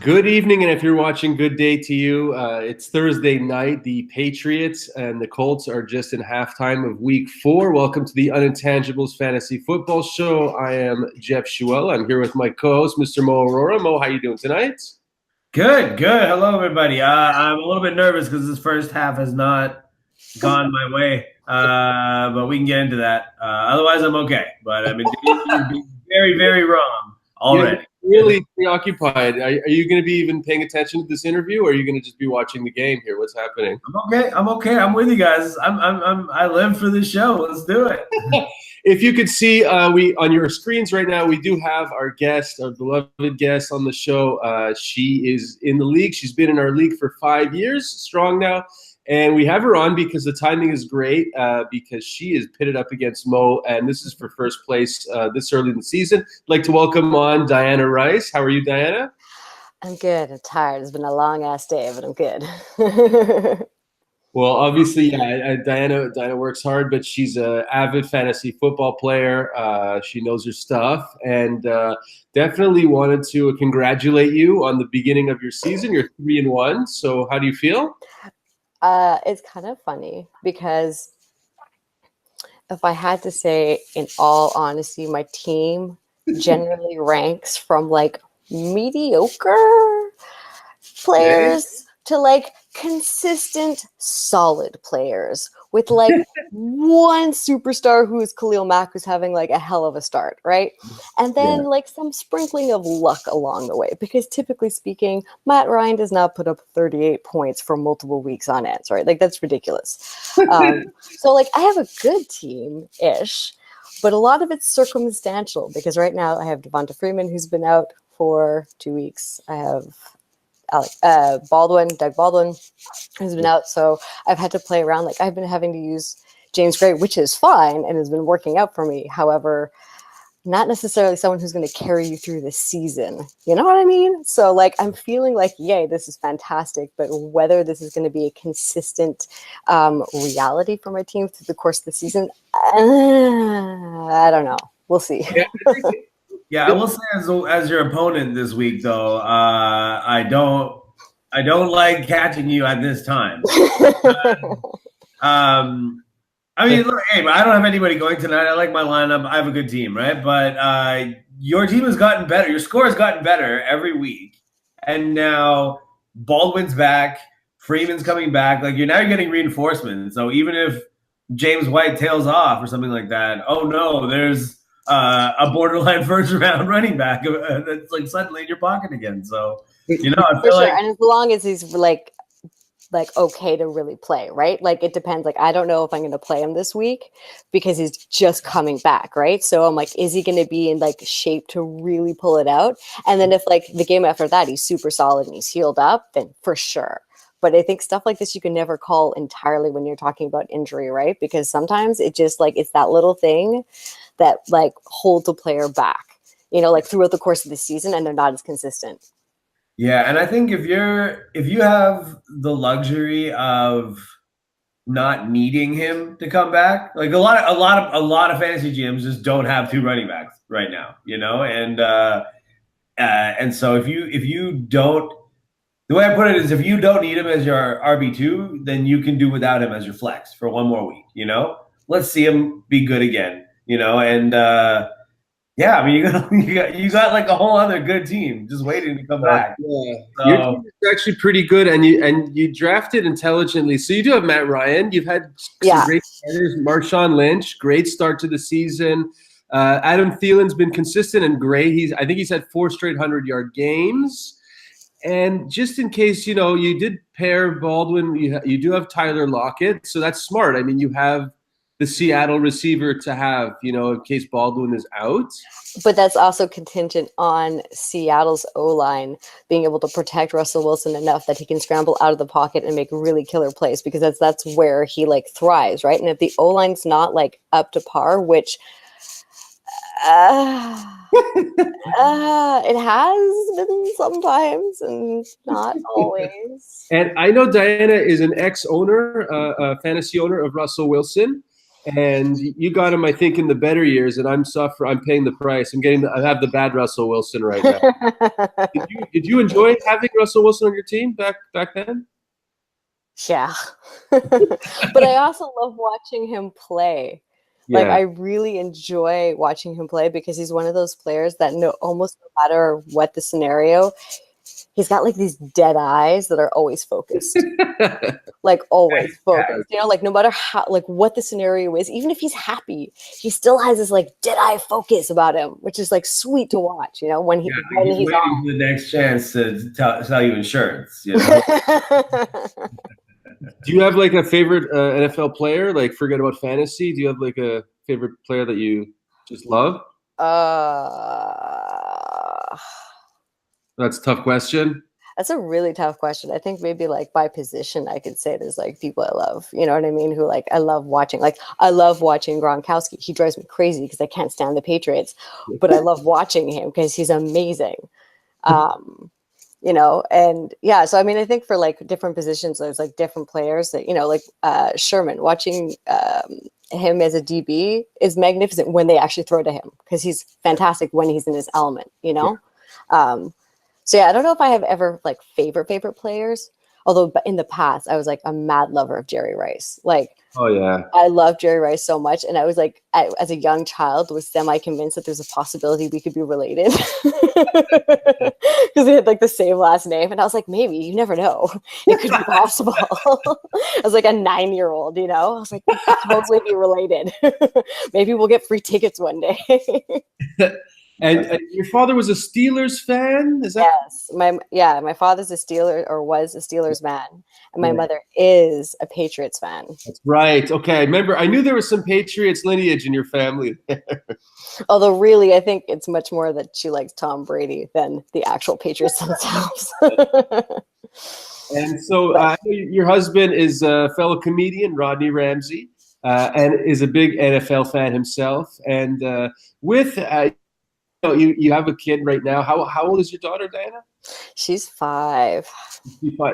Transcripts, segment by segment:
Good evening, and if you're watching, good day to you. It's Thursday night. The Patriots and the Colts are just in halftime of Week 4. Welcome to the Unintangibles Fantasy Football Show. I am Jeff Schuell. I'm here with my co-host, Mr. Mo Aurora. Mo, how you doing tonight? Good. Hello, everybody. I'm a little bit nervous because this first half has not gone my way, but we can get into that. Otherwise, I'm okay. But I've been very, very wrong already. You're really preoccupied. Are you going to be even paying attention to this interview, or are you going to just be watching the game here? What's happening? I'm okay. I'm with you guys. I live for this show. Let's do it. If you could see, we on your screens right now, we do have our guest, our beloved guest on the show. She is in the league. She's been in our league for 5 years, strong now. And we have her on because the timing is great because she is pitted up against Mo, and this is for first place this early in the season. I'd like to welcome on Diana Rice. How are you, Diana? I'm good. I'm tired. It's been a long-ass day, but I'm good. Well, obviously, yeah, Diana works hard, but she's an avid fantasy football player. She knows her stuff, and definitely wanted to congratulate you on the beginning of your season. You're 3-1. So how do you feel? It's kind of funny because if I had to say, in all honesty, my team generally ranks from like mediocre players to like consistent, solid players with like one superstar who is Khalil Mack, who's having like a hell of a start, right? And then like some sprinkling of luck along the way, because typically speaking, Matt Ryan does not put up 38 points for multiple weeks on end, right? Like that's ridiculous. So like I have a good team-ish, but a lot of it's circumstantial because right now I have Devonta Freeman, who's been out for 2 weeks. I have Doug Baldwin, who's been out. So I've had to play around. Like I've been having to use James Gray, which is fine and has been working out for me. However, not necessarily someone who's going to carry you through the season. You know what I mean? So like I'm feeling like, yay, this is fantastic. But whether this is going to be a consistent reality for my team through the course of the season, I don't know. We'll see. Yeah, I will say as your opponent this week, though, I don't like catching you at this time. I mean, look, hey, I don't have anybody going tonight. I like my lineup. I have a good team, right? But your team has gotten better. Your score has gotten better every week, and now Baldwin's back, Freeman's coming back. Like you're getting reinforcements. So even if James White tails off or something like that, oh no, there's a borderline first round running back that's like suddenly in your pocket again. So I feel like, and as long as he's like okay to really play, right? Like it depends. Like I don't know if I'm going to play him this week because he's just coming back, right? So I'm like, is he going to be in like shape to really pull it out? And then if like the game after that he's super solid and he's healed up, then for sure. But I think stuff like this you can never call entirely when you're talking about injury, right? Because sometimes it just like it's that little thing that like holds a player back, like throughout the course of the season, and they're not as consistent. Yeah, and I think if you have the luxury of not needing him to come back, like a lot of fantasy GMs just don't have two running backs right now, and so if you don't, the way I put it is if you don't need him as your RB2, then you can do without him as your flex for one more week. Let's see him be good again. And yeah, I mean, you got like a whole other good team just waiting to come back. Yeah, your team is actually pretty good, and you drafted intelligently. So you do have Matt Ryan. You've had some great starters. Marshawn Lynch, great start to the season. Adam Thielen's been consistent and great. I think he's had 4 straight 100-yard games. And just in case, you did pair Baldwin, you do have Tyler Lockett, so that's smart. I mean, you have the Seattle receiver to have, in case Baldwin is out. But that's also contingent on Seattle's O-line being able to protect Russell Wilson enough that he can scramble out of the pocket and make really killer plays, because that's where he like thrives, right? And if the O-line's not like up to par, which it has been sometimes and not always. And I know Diana is an ex-owner, a fantasy owner of Russell Wilson. and you got him, I think, in the better years, and I'm paying the price. I have the bad Russell Wilson right now. Did you enjoy having Russell Wilson on your team back then? Yeah. But I also love watching him play. Yeah. Like, I really enjoy watching him play because he's one of those players that almost no matter what the scenario, he's got like these dead eyes that are always focused. Like always focused. You know, like no matter how, like what the scenario is, even if he's happy, he still has this like dead eye focus about him, which is like sweet to watch, you know, when he's waiting on. for the next chance to sell you insurance, you know? Do you have like a favorite NFL player? Like, forget about fantasy. Do you have like a favorite player that you just love? That's a tough question. That's a really tough question. I think maybe like by position, I could say there's like people I love, you know what I mean? Who like I love watching. Like I love watching Gronkowski. He drives me crazy because I can't stand the Patriots, but I love watching him because he's amazing. You know, and yeah, so I mean, I think for like different positions, there's like different players that, you know, like Sherman, watching him as a DB is magnificent when they actually throw to him because he's fantastic when he's in his element, you know? Yeah. So yeah, I don't know if I have ever like favorite players, although in the past I was like a mad lover of Jerry Rice. Like, oh yeah, I love Jerry Rice so much, and I was like, as a young child, was semi-convinced that there's a possibility we could be related because we had like the same last name, and I was like, maybe, you never know, it could be possible. I was like a 9-year-old, you know, I was like, we could totally be related. Maybe we'll get free tickets one day. And your father was a Steelers fan? Is that? Yes. My father's a Steeler or was a Steelers man. And my mother is a Patriots fan. That's right. Okay. I knew there was some Patriots lineage in your family. Although really, I think it's much more that she likes Tom Brady than the actual Patriots themselves. And so your husband is a fellow comedian, Rodney Ramsey, and is a big NFL fan himself. And you have a kid right now. How old is your daughter, Diana? She's 5.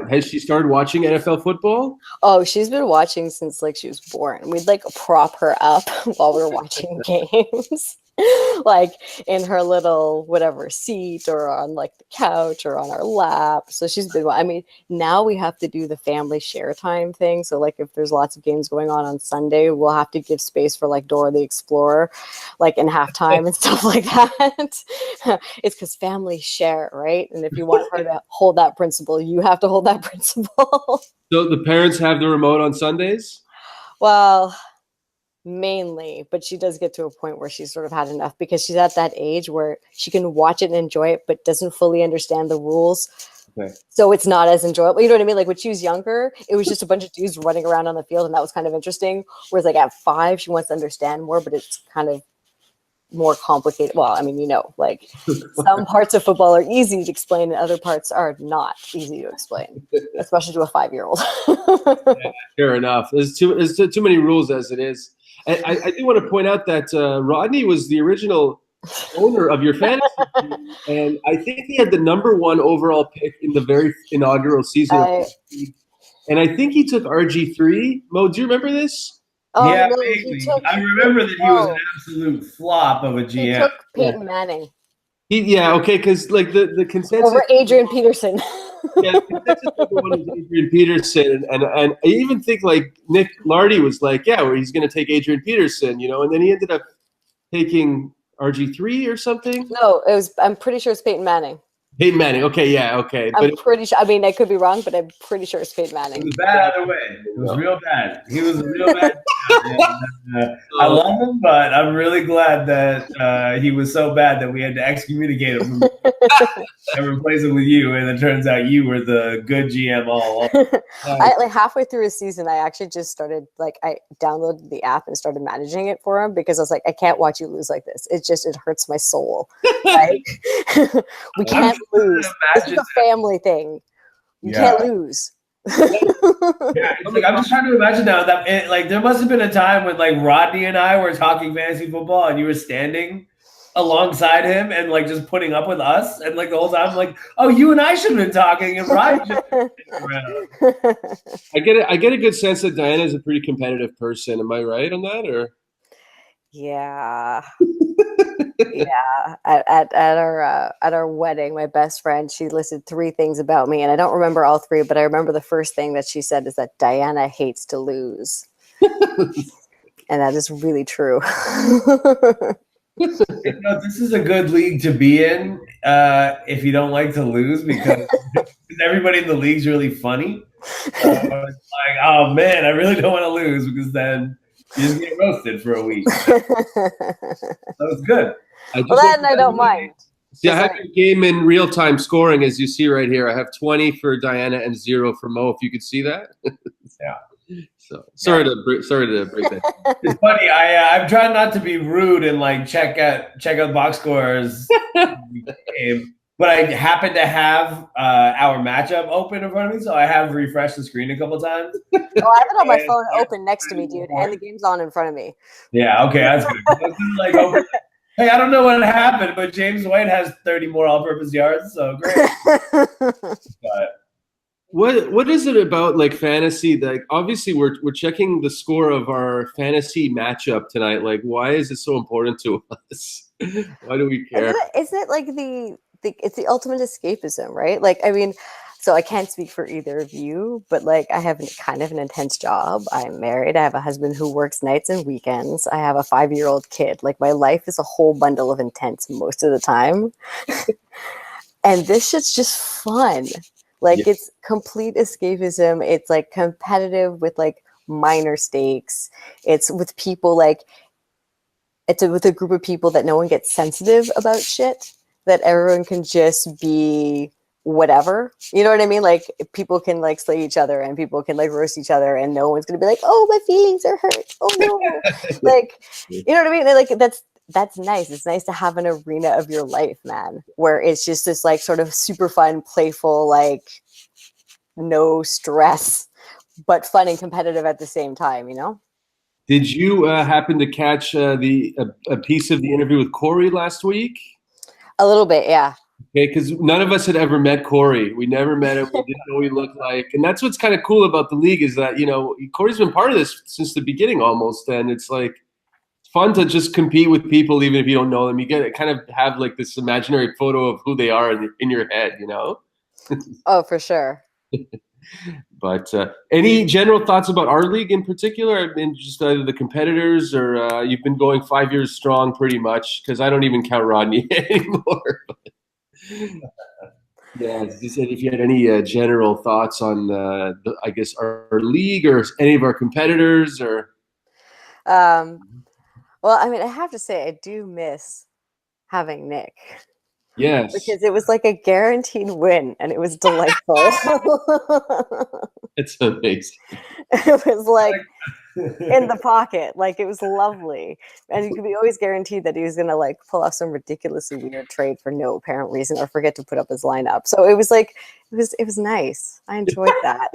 Has she started watching NFL football? Oh, she's been watching since like she was born. We'd like prop her up while we were watching games. Like in her little whatever seat or on like the couch or on our lap. So she's been, I mean, now we have to do the family share time thing. So like if there's lots of games going on Sunday, we'll have to give space for like Dora the Explorer, like in halftime and stuff like that. It's because family share, right? And if you want her to hold that principle, you have to hold that principle. So the parents have the remote on Sundays? Well, mainly, but she does get to a point where she's sort of had enough because she's at that age where she can watch it and enjoy it, but doesn't fully understand the rules. Okay. So it's not as enjoyable. You know what I mean? Like when she was younger, it was just a bunch of dudes running around on the field, and that was kind of interesting. Whereas like at 5, she wants to understand more, but it's kind of more complicated. Well, I mean, you know, like some parts of football are easy to explain and other parts are not easy to explain, especially to a 5-year-old. Yeah, fair enough. There's too many rules as it is. I do want to point out that Rodney was the original owner of your fantasy team, and I think he had the #1 overall pick in the very inaugural season. And I think he took RG3. Mo, do you remember this? Oh, yeah, no, I remember that he was an absolute flop of a GM. He took Peyton Manning. Because like the consensus over Adrian Peterson. Yeah, the consensus #1 is Adrian Peterson, and I even think like Nick Lardy was like, where he's going to take Adrian Peterson, you know, and then he ended up taking RG3 or something. No, I'm pretty sure it's Peyton Manning. Peyton Manning. Okay, yeah, okay. I'm pretty sure. I mean, I could be wrong, but I'm pretty sure it's Peyton Manning. It was bad either way. It was real bad. He was a real bad. I love him, but I'm really glad that he was so bad that we had to excommunicate him and replace him with you. And it turns out you were the good GM all along. Like halfway through his season, I actually just started I downloaded the app and started managing it for him because I was like, I can't watch you lose like this. It hurts my soul. Like we can't lose. This is a family thing. You can't lose. I'm just trying to imagine now that there must have been a time when like Rodney and I were talking fantasy football and you were standing alongside him and like just putting up with us, and like the whole time I'm like, oh, you and I should have been talking, and Ryan should have been sitting around. I get a good sense that Diana is a pretty competitive person. Am I right on that, or? Yeah. Yeah. At our wedding, my best friend, she listed 3 things about me, and I don't remember all 3, but I remember the first thing that she said is that Diana hates to lose. And that is really true. This is a good league to be in if you don't like to lose, because everybody in the league is really funny. It's like, oh man, I really don't want to lose, because then you just get roasted for a week. So it's good. Well, then I don't mind. Yeah, I have your game in real-time scoring, as you see right here. I have 20 for Diana and 0 for Mo. If you could see that. Yeah. So sorry to break that. It's funny. I'm trying not to be rude and like check out box scores game, but I happen to have our matchup open in front of me, so I have refreshed the screen a couple times. Oh, I have it on my phone open next to me, dude, and the game's on in front of me. Yeah. Okay, that's good. I was gonna, like, open. Hey, I don't know what happened, but James White has 30 more all-purpose yards, so great. But, what is it about like fantasy? Like obviously we're checking the score of our fantasy matchup tonight. Like, why is it so important to us? Why do we care? Isn't it like it's the ultimate escapism, right? Like, I mean, so I can't speak for either of you, but like I have kind of an intense job. I'm married. I have a husband who works nights and weekends. I have a 5-year-old kid. Like my life is a whole bundle of intense most of the time. And this shit's just fun. Like it's complete escapism. It's like competitive with like minor stakes. It's with people like with a group of people that no one gets sensitive about shit. That everyone can just be whatever. You know what I mean? Like people can like slay each other and people can like roast each other, and no one's gonna be like, oh, my feelings are hurt. Oh no. Like, you know what I mean? Like that's nice. It's nice to have an arena of your life, man, where it's just this like sort of super fun, playful, like no stress, but fun and competitive at the same time, you know? Did you happen to catch a piece of the interview with Corey last week? A little bit, yeah. Okay, because none of us had ever met Corey. We never met him. We didn't know what he looked like. And that's what's kind of cool about the league is that, you know, Corey's been part of this since the beginning almost. And it's like, fun to just compete with people even if you don't know them. You get to kind of have like this imaginary photo of who they are in your head, you know? Oh, for sure. But any general thoughts about our league in particular? I mean, just either the competitors or you've been going 5 years strong pretty much, because I don't even count Rodney anymore. Yeah, just if you had any general thoughts on, I guess, our league or any of our competitors or... Well, I mean, I have to say, I do miss having Nick. Yes. Because it was like a guaranteed win, and it was delightful. It's amazing. It was like in the pocket. Like, it was lovely. And you could be always guaranteed that he was going to, like, pull off some ridiculously weird trade for no apparent reason or forget to put up his lineup. So it was like, it was nice. I enjoyed that.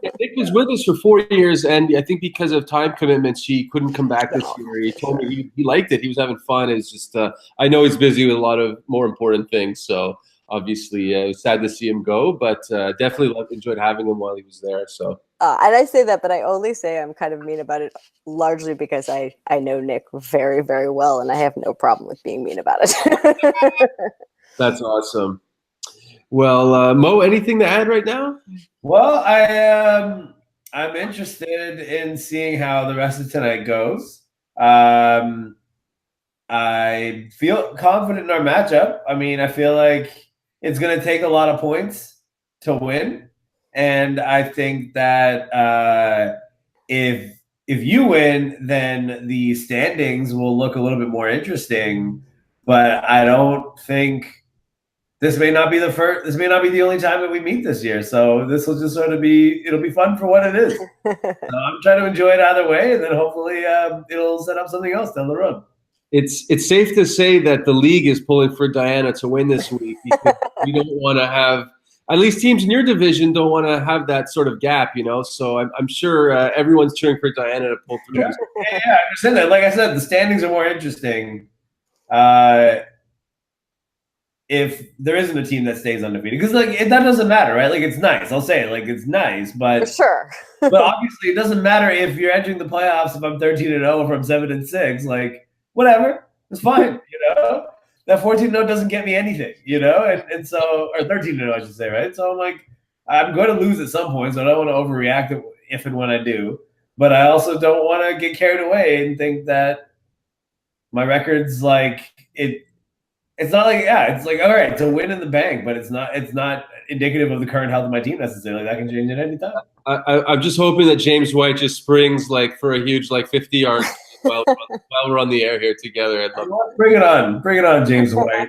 Yeah, Nick was with us for 4 years, and I think because of time commitments, he couldn't come back this year. He told me he liked it. He was having fun. It's just I know he's busy with a lot of more important things, so obviously it was sad to see him go, but definitely enjoyed having him while he was there. So. And I say that, but I only say I'm kind of mean about it largely because I know Nick very, very well, and I have no problem with being mean about it. That's awesome. Well, Mo, anything to add right now? Well, I'm interested in seeing how the rest of tonight goes. I feel confident in our matchup. I mean, I feel like it's going to take a lot of points to win, and I think that if you win, then the standings will look a little bit more interesting. But I don't think. This may not be the first. This may not be the only time that we meet this year. So this will just sort of be. It'll be fun for what it is. So I'm trying to enjoy it either way, and then hopefully it'll set up something else down the road. It's safe to say that the league is pulling for Diana to win this week because we don't want to have. At least teams in your division don't want to have that sort of gap, you know. So I'm sure everyone's cheering for Diana to pull through. Yeah, I understand that. Like I said, the standings are more interesting if there isn't a team that stays undefeated, because like that doesn't matter, right? Like it's nice. I'll say it, like it's nice, but For sure. but obviously it doesn't matter if you're entering the playoffs if I'm 13-0 or if I'm 7-6. Like whatever, it's fine. That 14-0 doesn't get me anything, and so, or 13-0 I should say, right? So I'm like, I'm going to lose at some point, so I don't want to overreact if and when I do, but I also don't want to get carried away and think that my record's like it. It's not like, it's like, all right, it's a win in the bank, but it's not indicative of the current health of my team necessarily. That can change at any time. I'm just hoping that James White just springs like for a huge 50 yards while we're on the air here together. Bring it on, James White.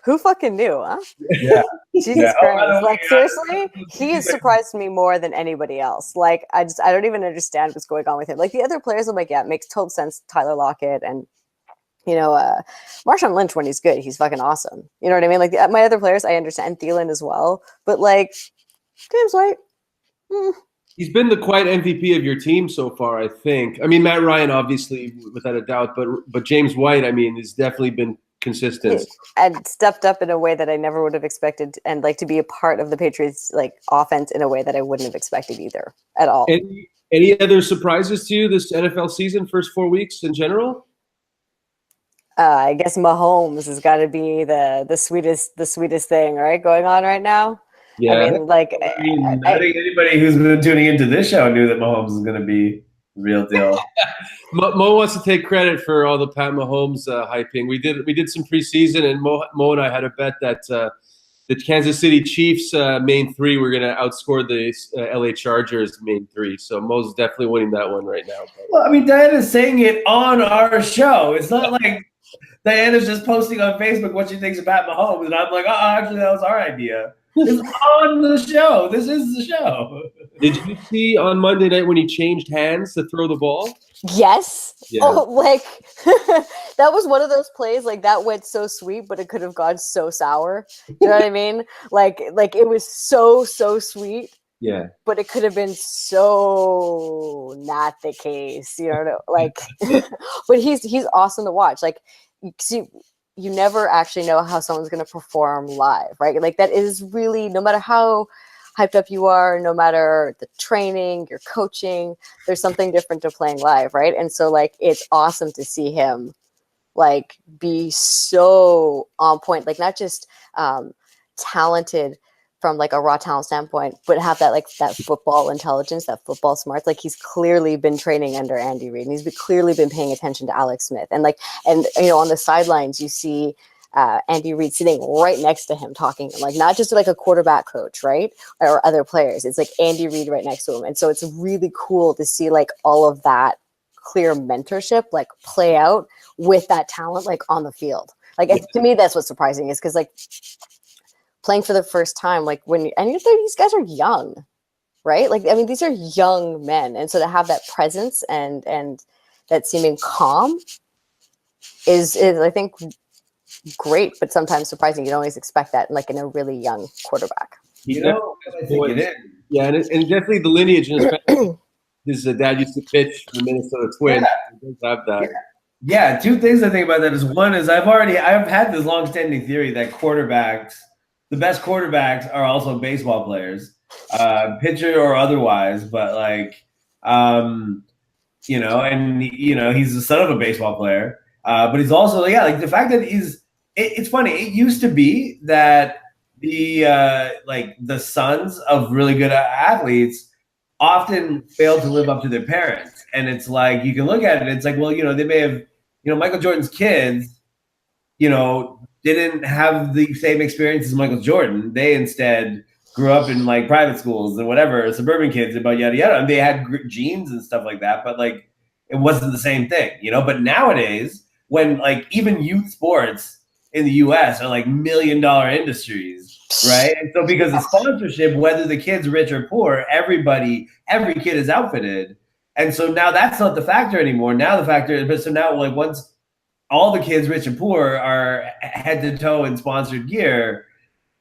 Who fucking knew, huh? Yeah. Jesus Christ. Seriously, he has surprised me more than anybody else. Like, I don't even understand what's going on with him. Like, the other players, I'm like, yeah, it makes total sense. Tyler Lockett and Marshawn Lynch, when he's good, he's fucking awesome. You know what I mean? Like my other players, I understand Thielen as well, but like James White, he's been the quiet MVP of your team so far, I think. I mean, Matt Ryan, obviously, without a doubt, but James White, I mean, has definitely been consistent and stepped up in a way that I never would have expected, and like to be a part of the Patriots like offense in a way that I wouldn't have expected either at all. Any other surprises to you this NFL season, first 4 weeks in general? I guess Mahomes has got to be the sweetest thing, right, going on right now. Yeah, I mean, like, I think anybody who's been tuning into this show knew that Mahomes is going to be the real deal. Mo wants to take credit for all the Pat Mahomes hyping. We did some preseason, and Mo and I had a bet that the Kansas City Chiefs main three were going to outscore the LA Chargers main three. So Mo's definitely winning that one right now. Well, I mean, Diana's saying it on our show. It's not like Diana's just posting on Facebook what she thinks about Mahomes, and I'm like, oh, actually, that was our idea. It's on the show. This is the show. Did you see on Monday night when he changed hands to throw the ball? Yes. Yeah. Oh, like that was one of those plays like that went so sweet, but it could have gone so sour. You know what I mean? Like it was so sweet. Yeah. But it could have been so not the case. You know, like but he's awesome to watch. Like see, you never actually know how someone's going to perform live, right? Like that is really, no matter how hyped up you are, no matter the training, your coaching, there's something different to playing live, right? And so like it's awesome to see him like be so on point, like not just talented from like a raw talent standpoint, but have that like that football intelligence, that football smarts. Like he's clearly been training under Andy Reid, and he's clearly been paying attention to Alex Smith. And you know, on the sidelines, you see Andy Reid sitting right next to him talking, like not just like a quarterback coach, right? Or other players. It's like Andy Reid right next to him. And so it's really cool to see like all of that clear mentorship like play out with that talent like on the field. Like to me, that's what's surprising, is because like playing for the first time, like these guys are young, right? Like, I mean, these are young men. And so to have that presence and that seeming calm is I think great, but sometimes surprising. You don't always expect that like in a really young quarterback. You know, I think it is. Yeah, and definitely the lineage in his family. His dad used to pitch for the Minnesota Twins. Yeah. He does have that. Yeah, two things I think about that is, one is I've had this long-standing theory that the best quarterbacks are also baseball players, pitcher or otherwise, but like, you know, and you know, he's the son of a baseball player, but he's also, like the fact that it's funny. It used to be that the sons of really good athletes often failed to live up to their parents, and it's like you can look at it. It's like, well, you know, they may have, you know, Michael Jordan's kids, you know, didn't have the same experience as Michael Jordan. They instead grew up in like private schools and whatever, suburban kids, about yada yada, and they had genes and stuff like that. But like, it wasn't the same thing, you know. But nowadays, when like even youth sports in the U.S. are like $1 million industries, right? And so because of sponsorship, whether the kid's rich or poor, every kid is outfitted. And so now that's not the factor anymore. Now the factor is, but so now like once all the kids, rich and poor, are head to toe in sponsored gear,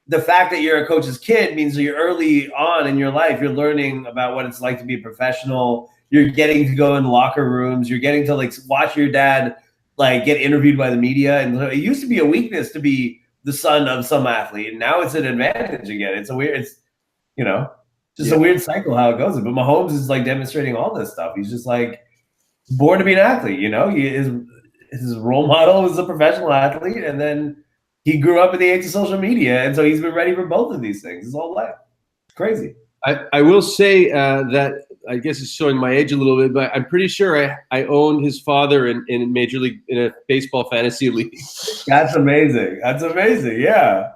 the fact that you're a coach's kid means that you're early on in your life, you're learning about what it's like to be a professional. You're getting to go in locker rooms. You're getting to like watch your dad like get interviewed by the media. And it used to be a weakness to be the son of some athlete, and now it's an advantage again. It's just a weird cycle how it goes. But Mahomes is like demonstrating all this stuff. He's just like born to be an athlete. His role model was a professional athlete, and then he grew up in the age of social media, and so he's been ready for both of these things his whole life. It's crazy. I will say that I guess it's showing my age a little bit, but I'm pretty sure I owned his father in Major League in a baseball fantasy league. That's amazing. That's amazing. Yeah.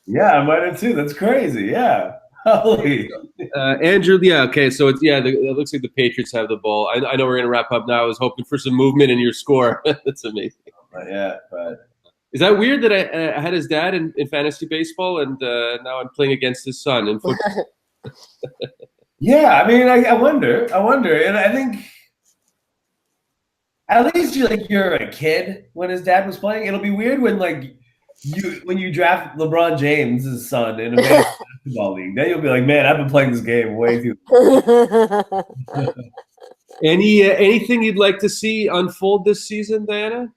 Yeah, I might have too. That's crazy. Yeah. Holy. Andrew, yeah, okay. So it looks like the Patriots have the ball. I know we're gonna wrap up now. I was hoping for some movement in your score. That's amazing. But is that weird that I had his dad in fantasy baseball and now I'm playing against his son in football? Yeah, I mean, I wonder, and I think at least you're a kid when his dad was playing. It'll be weird when when you draft LeBron James' son in a basketball league. Then you'll be like, man, I've been playing this game way too long. Anything you'd like to see unfold this season, Diana?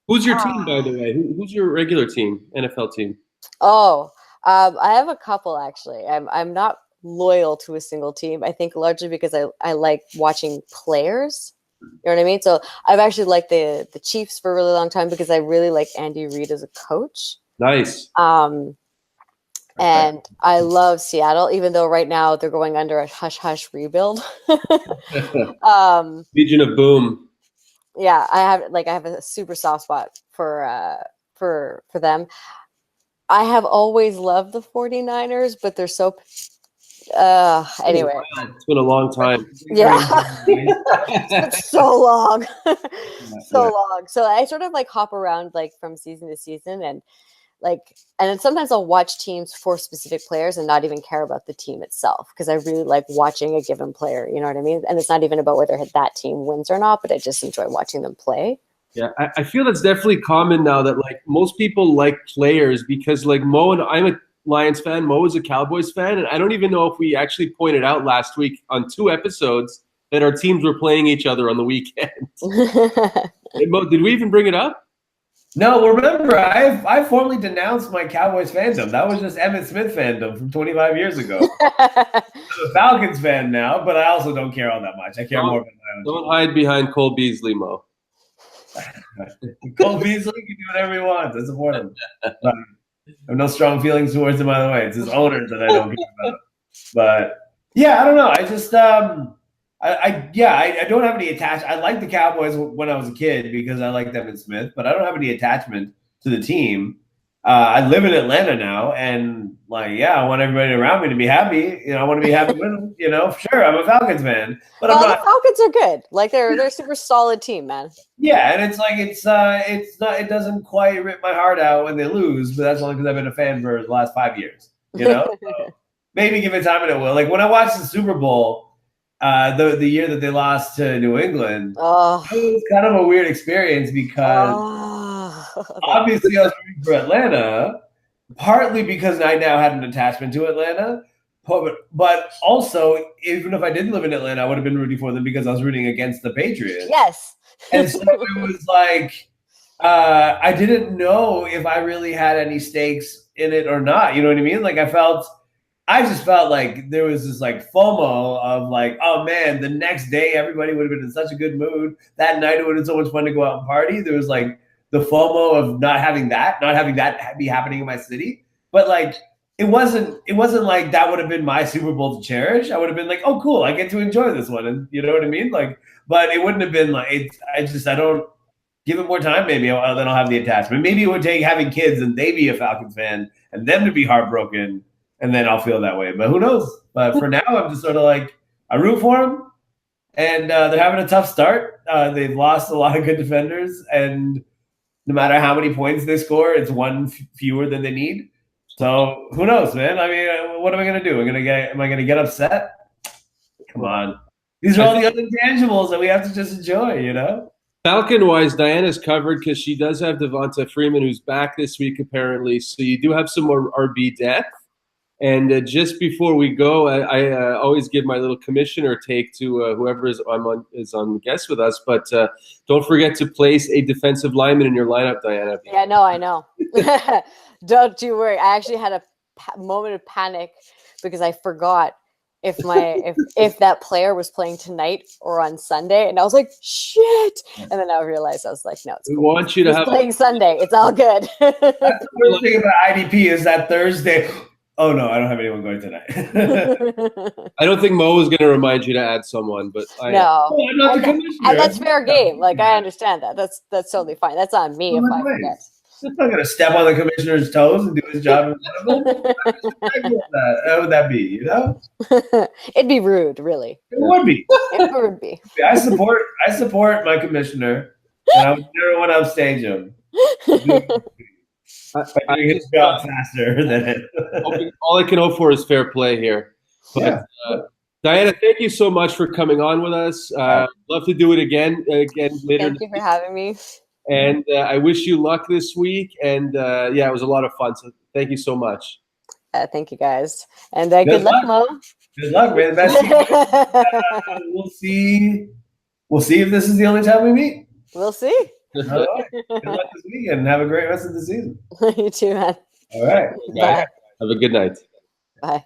Who's your team, by the way? Who's your regular team, NFL team? Oh. I have a couple actually. I'm not loyal to a single team. I think largely because I like watching players. You know what I mean? So I've actually liked the Chiefs for a really long time because I really like Andy Reid as a coach. Nice. And I love Seattle, even though right now they're going under a hush rebuild. Legion of Boom. Yeah, I have a super soft spot for them. I have always loved the 49ers, but they're so anyway. It's been a long time. Yeah. It's been so long. Long. So I sort of hop around from season to season and then sometimes I'll watch teams for specific players and not even care about the team itself because I really like watching a given player, you know what I mean? And it's not even about whether that team wins or not, but I just enjoy watching them play. Yeah, I feel that's definitely common now that most people like players because Mo and I'm a Lions fan, Mo is a Cowboys fan, and I don't even know if we actually pointed out last week on 2 episodes that our teams were playing each other on the weekend. Hey, Mo, did we even bring it up? No, remember, I formally denounced my Cowboys fandom. That was just Emmitt Smith fandom from 25 years ago. I'm a Falcons fan now, but I also don't care all that much. I care more about my own Don't hide behind Cole Beasley, Mo. Cole Beasley can do whatever he wants. I support him. I have no strong feelings towards him, by the way. It's his owners that I don't care about. But yeah, I don't know. I just I don't have any attachment. I liked the Cowboys when I was a kid because I liked Emmitt Smith, but I don't have any attachment to the team. I live in Atlanta now, and I want everybody around me to be happy. I want to be happy with them. Sure, I'm a Falcons fan, but I'm not. The Falcons are good. They're a super solid team, man. Yeah, and it's not. It doesn't quite rip my heart out when they lose, but that's only because I've been a fan for the last 5 years. So maybe give it time and it will. Like when I watched the Super Bowl, the year that they lost to New England, it was kind of a weird experience because obviously I was rooting for Atlanta, partly because I now had an attachment to Atlanta, but also even if I didn't live in Atlanta, I would have been rooting for them because I was rooting against the Patriots. Yes. And so it was I didn't know if I really had any stakes in it or not. You know what I mean? I just felt like there was this FOMO of oh man, the next day everybody would have been in such a good mood. That night it would have been so much fun to go out and party. There was the FOMO of not having that be happening in my city. But it wasn't like that would have been my Super Bowl to cherish. I would have been oh cool, I get to enjoy this one. And you know what I mean? But it wouldn't have been I don't give it more time. Maybe then I'll have the attachment. Maybe it would take having kids and they be a Falcons fan and them to be heartbroken. And then I'll feel that way. But who knows? But for now, I'm just sort of I root for them. And they're having a tough start. They've lost a lot of good defenders. And no matter how many points they score, it's one fewer than they need. So who knows, man? I mean, what am I going to do? Am I going to get upset? Come on. These are all the other intangibles that we have to just enjoy, Falcon-wise, Diana's covered because she does have Devonta Freeman, who's back this week apparently. So you do have some more RB depth. And just before we go, I always give my little commissioner take to whoever is on guest with us. But don't forget to place a defensive lineman in your lineup, Diana. Yeah, no, I know. Don't you worry. I actually had a moment of panic because I forgot if that player was playing tonight or on Sunday, and I was like, shit. And then I realized, I was like, no, it's cool. We want you to have playing Sunday. It's all good. That's the worst thing about IDP is that Thursday. Oh no, I don't have anyone going tonight. I don't think Mo is going to remind you to add someone, but no, I'm not the commissioner. And that's fair game. Like, I understand that. That's totally fine. That's on me if I forget. I'm not going to step on the commissioner's toes and do his job. How would that be? You know, it'd be rude, really. It would be. It would be. I support my commissioner, and I would never want to upstage him. I doing his job faster than it. All I can hope for is fair play here. But, Diana, thank you so much for coming on with us. Love to do it again later. Thank you for having me. And I wish you luck this week. And it was a lot of fun. So thank you so much. Thank you, guys. And good luck, Mo. Good luck, man. We'll see. We'll see if this is the only time we meet. We'll see. Good luck this weekend. Have a great rest of the season. You too, man. All right. Bye. Have a good night. Bye.